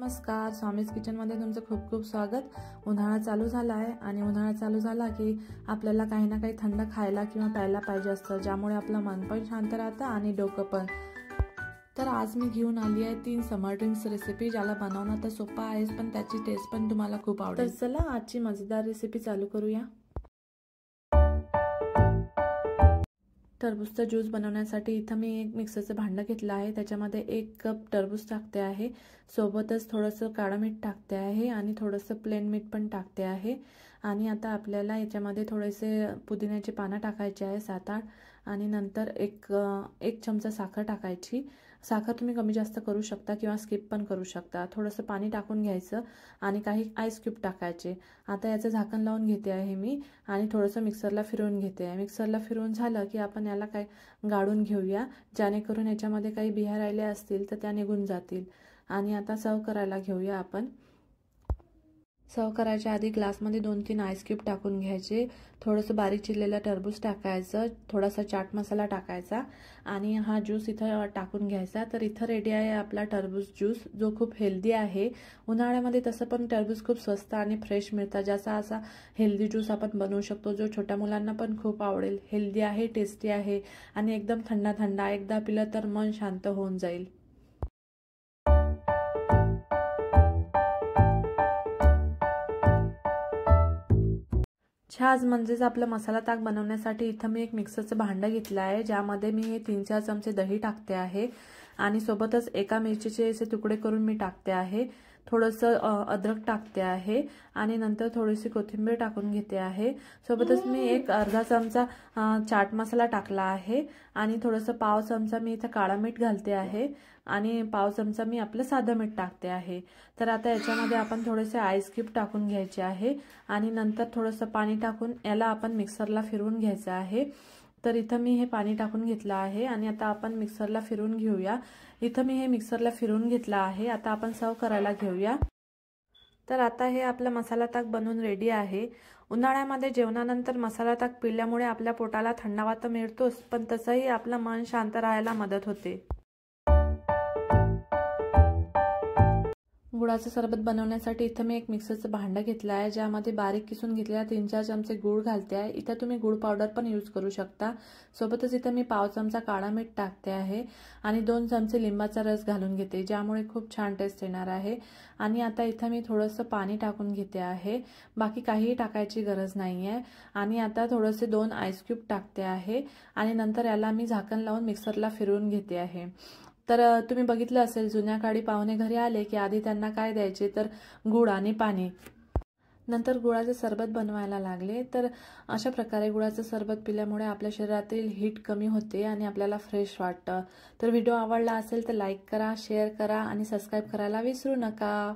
नमस्कार, स्वामीज किचनमध्ये तुमचं खूप खूप स्वागत। उन्हाळा चालू झाला आहे आणि उन्हाळा चालू झाला की आपल्याला काही ना काही थंड खायला किंवा प्यायला पाहिजे असतं, ज्यामुळे आपलं मन पण शांत राहतं आणि डोकं पण। तर आज मी घेऊन आली आहे 3 समर ड्रिंक्स रेसिपी, ज्याला बनवणं तर सोपं आहे पण त्याची टेस्ट पण तुम्हाला खूप आवडेल। तर चला आजची मजेदार रेसिपी चालू करूया। टरबूजचा ज्यूस बनवण्यासाठी इथं मी एक मिक्सरचं भांडं घेतलं आहे, त्याच्यामध्ये 1 कप टरबूज टाकते आहे, सोबतच थोडंसं काळं मीठ टाकते आहे आणि थोडंसं प्लेन मीठ पण टाकते आहे। आणि आता आपल्याला याच्यामध्ये थोडेसे पुदिन्याची पानं टाकायची आहे 7-8 आणि नंतर एक चमचा साखर टाकायची। साखर तुम्ही कमी जास्त करू शकता किंवा स्किप पण करू शकता। थोडंसं पाणी टाकून घ्यायचं आणि काही आईस क्यूब टाकायचे। आता याचं झाकण लावून घेते आहे मी आणि थोडंसं मिक्सरला फिरवून घेते आहे। मिक्सरला फिरवून झालं की आपण याला काय गाळून घेऊया, जेणेकरून याच्यामध्ये काही बिया राहिल्या असतील तर त्या निघून जातील। आणि आता सर्व करायला घेऊया आपण। सर्व करायच्या आधी ग्लासमध्ये 2-3 आईस क्यूब टाकून घ्यायचे, थोडंसं बारीक चिरलेलं टरबूज टाकायचं, थोडासा चाट मसाला टाकायचा आणि हा ज्यूस इथं टाकून घ्यायचा। तर इथं रेडी आहे आपला टरबूज ज्यूस, जो खूप हेल्दी आहे। उन्हाळ्यामध्ये तसं पण टरबूज खूप स्वस्त आणि फ्रेश मिळतं, ज्याचा असा हेल्दी ज्यूस आपण बनवू शकतो, जो छोट्या मुलांना पण खूप आवडेल। हेल्दी आहे, टेस्टी आहे आणि एकदम थंडा थंडा, एकदा पिलं तर मन शांत होऊन जाईल। छाज म्हणजेच आपला मसाला ताक बनवण्यासाठी इथं मी एक मिक्सरचं भांडं घेतलं आहे, ज्यामध्ये मी 3-4 चमचे दही टाकते आहे आणि सोबतच एका मिरचीचे असे तुकडे करून मी टाकते आहे, थोडंसं अद्रक टाकते आहे आणि नंतर थोडीशी कोथिंबीर टाकून घेते आहे। सोबतच मी एक अर्धा चमचा चाट मसाला टाकला आहे आणि थोडंसं पाव चमचा मी इथं काळा मीठ घालते आहे आणि पाव चमचा मी आपलं साधं मीठ टाकते आहे। तर आता याच्यामध्ये आपण थोडेसे आईस क्यूब टाकून घ्यायचे आहे आणि नंतर थोडंसं पाणी टाकून याला आपण मिक्सरला फिरवून घ्यायचं आहे। तर इथं मी हे पाणी टाकून घेतलं आहे आणि आता आपण मिक्सरला फिरवून घेऊया। इथं मी हे मिक्सरला फिरवून घेतलं आहे। आता आपण सर्व करायला घेऊया। तर आता हे आपलं मसाला ताक बनवून रेडी आहे। उन्हाळ्यामध्ये जेवणानंतर मसाला ताक पिल्यामुळे आपल्या पोटाला थंडावा तर मिळतोच, पण तसंही आपलं मन शांत राहायला मदत होते। गुळाचं सरबत बनवण्यासाठी इथं मी एक मिक्सरचं भांडं घेतलं आहे, ज्यामध्ये बारीक किसून घेतलेला 3-4 चमचे गूळ घालते आहे। इथं तुम्ही गूळ पावडर पण यूज करू शकता। सोबतच इथं मी पाव चमचा काळा मीठ टाकते आहे आणि 2 चमचे लिंबाचा रस घालून घेते, ज्यामुळे खूप छान टेस्ट येणार आहे। आणि आता इथं मी थोडंसं पाणी टाकून घेते आहे, बाकी काहीही टाकायची गरज नाही आहे। आणि आता थोडेसे 2 आईस क्यूब टाकते आहे आणि नंतर याला मी झाकण लावून मिक्सरला फिरवून घेते आहे। तर तुम्ही बघितलं असेल, जुन्या काळी पाहुणे घरी आले की आधी त्यांना काय द्यायचे तर गुळ आणि पाणी, नंतर गुळाचं सरबत बनवायला लागले। तर अशा प्रकारे गुळाचं सरबत पिल्यामुळे आपल्या शरीरातील हीट कमी होते आणि आपल्याला फ्रेश वाटतं। तर व्हिडिओ आवडला असेल तर लाईक करा, शेअर करा आणि सबस्क्राईब करायला विसरू नका।